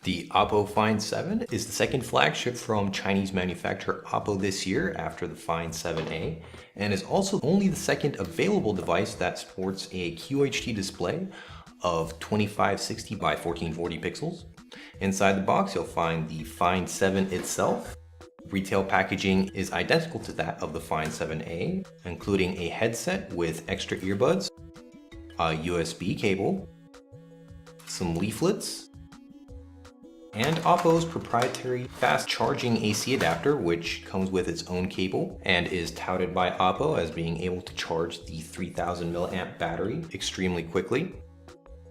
The Oppo Find 7 is the second flagship from Chinese manufacturer Oppo this year after the Find 7A, and is also only the second available device that sports a QHD display of 2560 by 1440 pixels. Inside the box, you'll find the Find 7 itself. Retail packaging is identical to that of the Find 7A, including a headset with extra earbuds, a USB cable, some leaflets, and Oppo's proprietary fast charging AC adapter, which comes with its own cable and is touted by Oppo as being able to charge the 3000 mAh battery extremely quickly.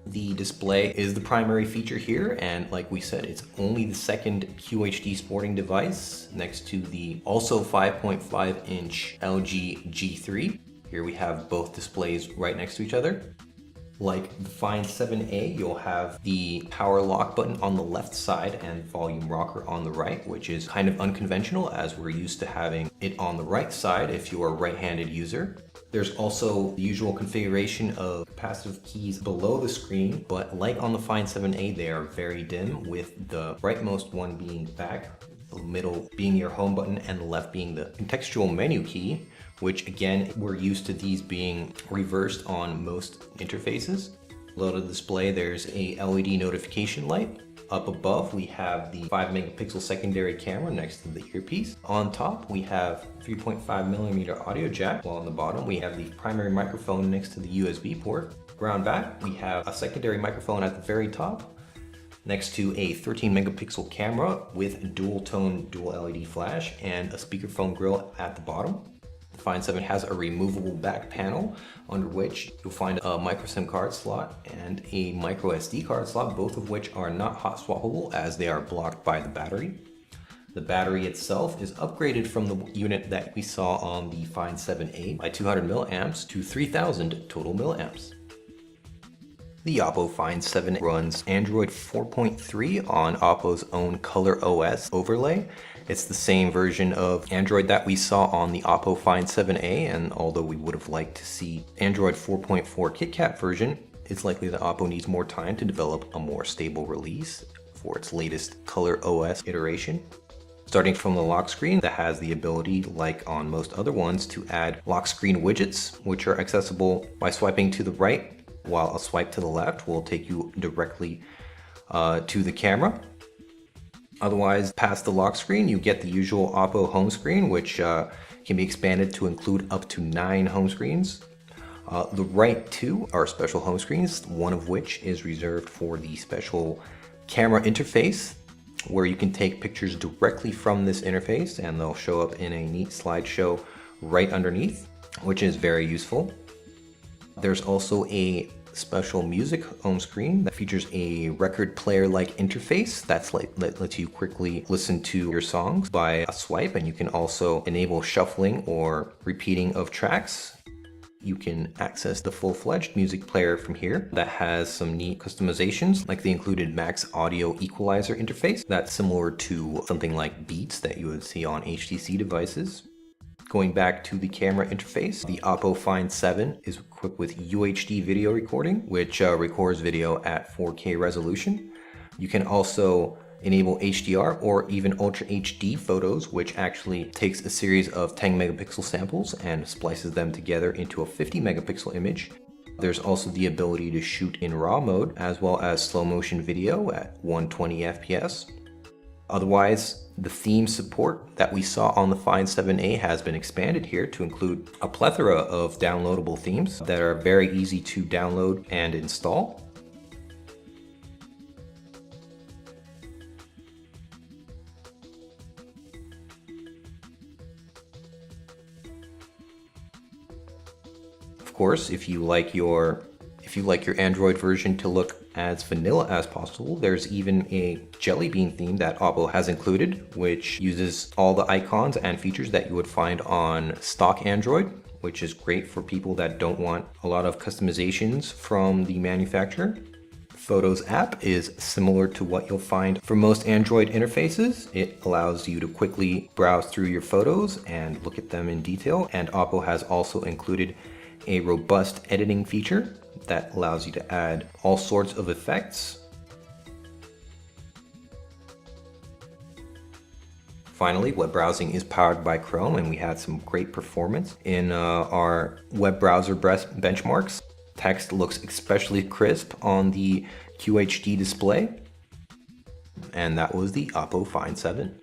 The display is the primary feature here, and like we said, it's only the second QHD sporting device next to the also 5.5-inch LG G3. Here we have both displays right next to each other. Like the Find 7A, you'll have the power lock button on the left side and volume rocker on the right, which is kind of unconventional as we're used to having it on the right side if you're a right-handed user. There's also the usual configuration of capacitive keys below the screen, but like on the Find 7A, they are very dim, with the rightmost one being back, the middle being your home button, and the left being the contextual menu key, which again, we're used to these being reversed on most interfaces. Below the display, there's a LED notification light. Up above, we have the 5-megapixel secondary camera next to the earpiece. On top, we have 3.5mm audio jack, while on the bottom, we have the primary microphone next to the USB port. Around back, we have a secondary microphone at the very top, next to a 13-megapixel camera with dual-tone dual LED flash and a speakerphone grill at the bottom. The Find 7 has a removable back panel under which you'll find a micro SIM card slot and a micro SD card slot, both of which are not hot swappable as they are blocked by the battery. The battery itself is upgraded from the unit that we saw on the Find 7A by 200 milliamps to 3000 total milliamps. The Oppo Find 7 runs Android 4.3 on Oppo's own Color OS overlay. It's the same version of Android that we saw on the Oppo Find 7A, and although we would have liked to see Android 4.4 KitKat version, it's likely that Oppo needs more time to develop a more stable release for its latest Color OS iteration. Starting from the lock screen, that has the ability, like on most other ones, to add lock screen widgets, which are accessible by swiping to the right, while a swipe to the left will take you directly to the camera. Otherwise, past the lock screen, you get the usual Oppo home screen, which can be expanded to include up to 9 home screens. The right 2 are special home screens, one of which is reserved for the special camera interface, where you can take pictures directly from this interface and they'll show up in a neat slideshow right underneath, which is very useful. There's also a special music home screen that features a record player-like interface that lets you quickly listen to your songs by a swipe, and you can also enable shuffling or repeating of tracks. You can access the full-fledged music player from here that has some neat customizations, like the included Max Audio Equalizer interface that's similar to something like Beats that you would see on HTC devices. Going back to the camera interface, the Oppo Find 7 is equipped with UHD video recording, which records video at 4K resolution. You can also enable HDR or even Ultra HD photos, which actually takes a series of 10 megapixel samples and splices them together into a 50 megapixel image. There's also the ability to shoot in RAW mode, as well as slow motion video at 120 FPS. Otherwise, the theme support that we saw on the Find 7A has been expanded here to include a plethora of downloadable themes that are very easy to download and install. Of course, if you like your Android version to look as vanilla as possible, there's even a Jelly Bean theme that Oppo has included, which uses all the icons and features that you would find on stock Android, which is great for people that don't want a lot of customizations from the manufacturer. Photos app is similar to what you'll find for most Android interfaces. It allows you to quickly browse through your photos and look at them in detail, and Oppo has also included a robust editing feature that allows you to add all sorts of effects. Finally, web browsing is powered by Chrome, and we had some great performance in our web browser benchmarks. Text looks especially crisp on the QHD display. And that was the Oppo Find 7.